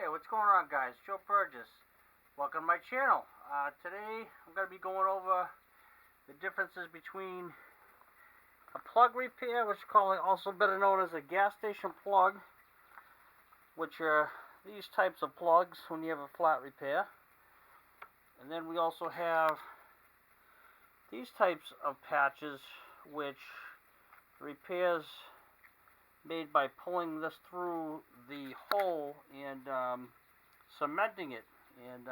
Hey, what's going on, guys? Joe Burgess. Welcome to my channel. Today I'm going to be going over the differences between a plug repair, which is also better known as a gas station plug, which are these types of plugs when you have a flat repair. And then we also have these types of patches, which repairs made by pulling this through the hole and cementing it. And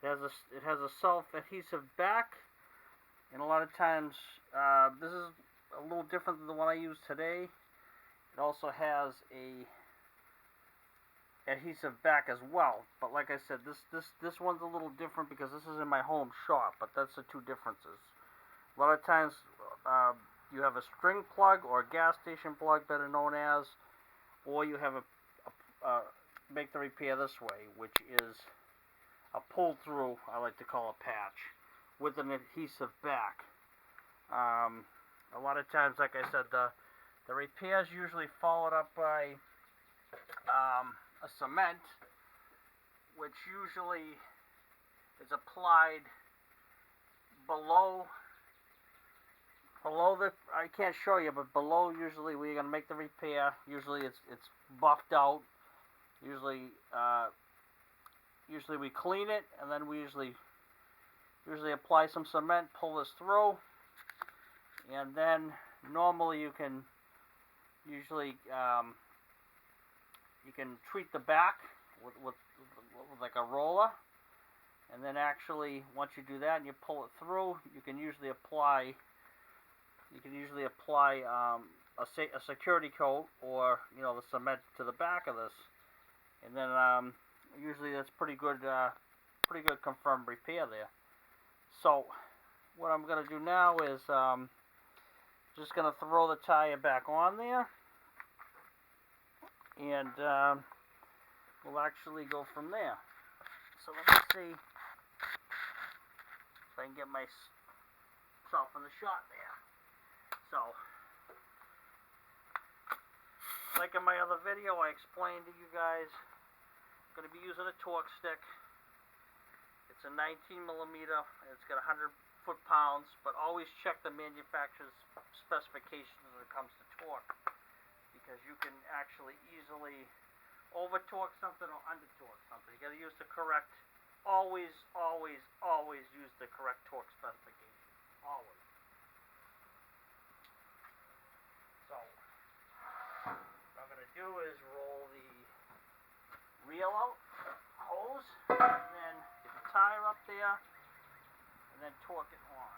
it has a self-adhesive back, and a lot of times this is a little different than the one I use today. It also has a adhesive back as well, but like I said, this one's a little different because this is in my home shop. But that's the two differences. A lot of times you have a string plug or a gas station plug, better known as, or you have make the repair this way, which is a pull through, I like to call a patch, with an adhesive back. A lot of times, like I said, the repair is usually followed up by a cement, which usually is applied below the, I can't show you, but below usually where you're going to make the repair. Usually it's buffed out. Usually we clean it, and then we usually apply some cement, pull this through, and then normally you can usually you can treat the back with like a roller, and then actually once you do that and you pull it through, you can usually apply a security coat, or the cement to the back of this, and then usually that's pretty good confirmed repair there. So what I'm going to do now is just going to throw the tire back on there, and we'll actually go from there. So let me see if I can get myself in the shot there. So, like in my other video, I explained to you guys, I'm going to be using a torque stick. It's a 19mm, and it's got 100 foot-pounds, but always check the manufacturer's specifications when it comes to torque, because you can actually easily over-torque something or under-torque something. You got to use the correct, always use the correct torque specification, always. So, what I'm going to do is roll the reel out, hose, and then get the tire up there, and then torque it on.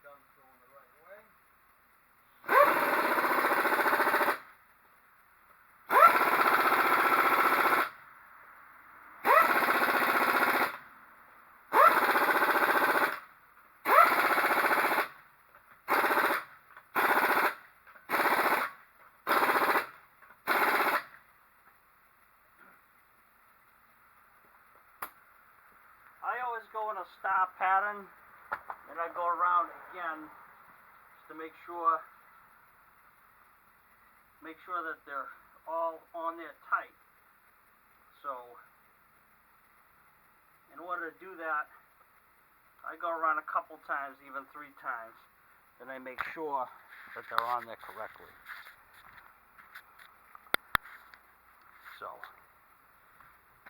Guns going the right way. I always go in a star pattern, and I go around again just to make sure that they're all on there tight. So in order to do that, I go around a couple times, even 3 times, then I make sure that they're on there correctly. So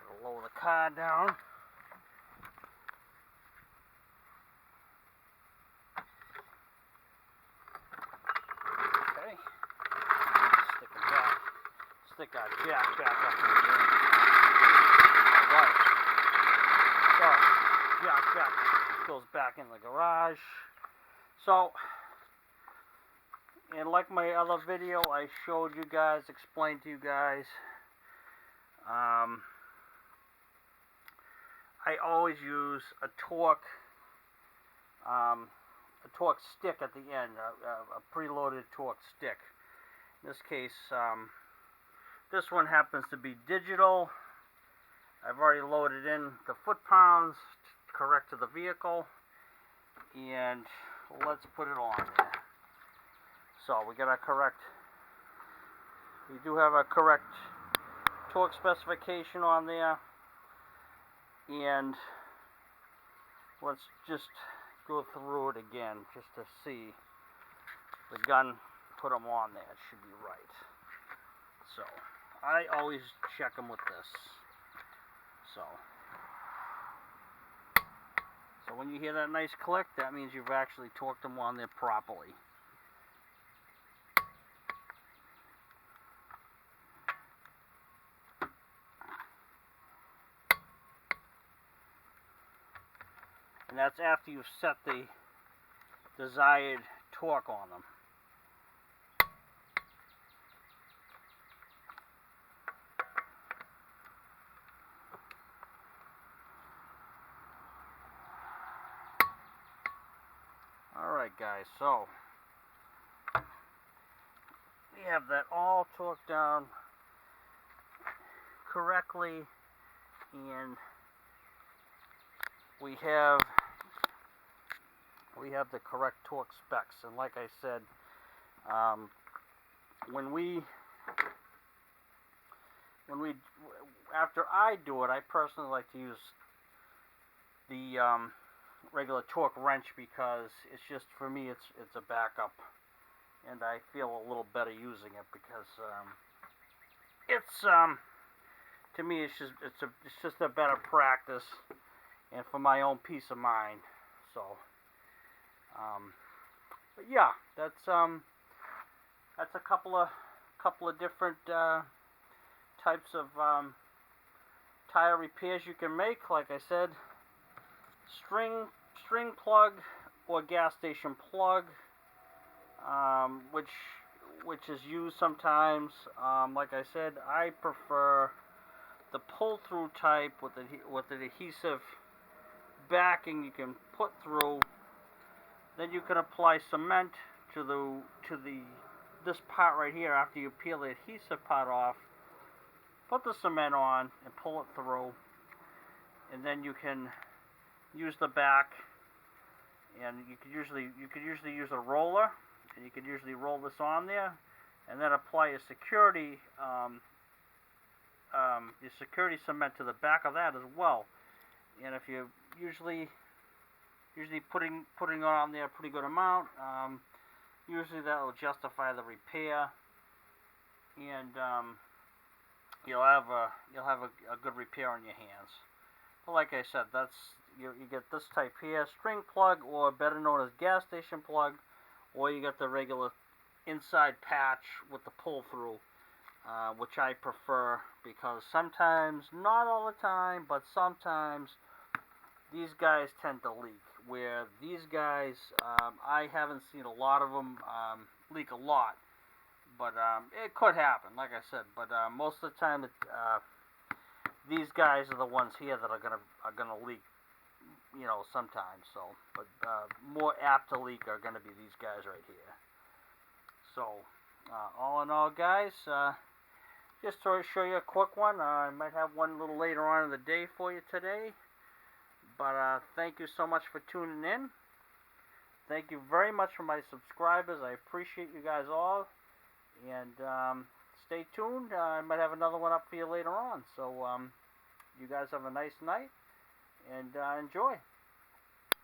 I'll lower the car down. Stick our jack back up in here. Alright. So, jack goes back in the garage. So, and like my other video, I showed you guys, explained to you guys, I always use a torque stick at the end, a preloaded torque stick. In this case, this one happens to be digital. I've already loaded in the foot-pounds correct to the vehicle, and let's put it on there. So we got our correct, we do have a correct torque specification on there, and let's just go through it again just to see the gun, put them on there. It should be right. So I always check them with this. So when you hear that nice click, that means you've actually torqued them on there properly. And that's after you've set the desired torque on them. Alright guys, so we have that all torqued down correctly, and we have the correct torque specs. And like I said, after I do it, I personally like to use the regular torque wrench, because it's just, for me, it's a backup, and I feel a little better using it, because to me it's just a better practice, and for my own peace of mind. So but yeah, that's a couple of different types of tire repairs you can make. Like I said, string plug or gas station plug, which is used sometimes. Like I said, I prefer the pull-through type with an adhesive backing you can put through. Then you can apply cement to this part right here. After you peel the adhesive part off, put the cement on and pull it through, and then you can use the back, and you could usually use a roller, and you could usually roll this on there, and then apply a security cement to the back of that as well. And if you usually putting on there a pretty good amount, usually that will justify the repair, and you'll have a good repair on your hands. But like I said, you get this type here, string plug, or better known as gas station plug, or you get the regular inside patch with the pull through, which I prefer, because sometimes, not all the time, but sometimes these guys tend to leak. Where these guys, I haven't seen a lot of them leak a lot, but it could happen, like I said. But most of the time, these guys are the ones here that are gonna leak, sometimes. So, but more apt to leak are gonna be these guys right here. So, all in all, guys, just to show you a quick one. I might have one a little later on in the day for you today. But thank you so much for tuning in. Thank you very much for my subscribers. I appreciate you guys all. And stay tuned. I might have another one up for you later on. So you guys have a nice night, and enjoy.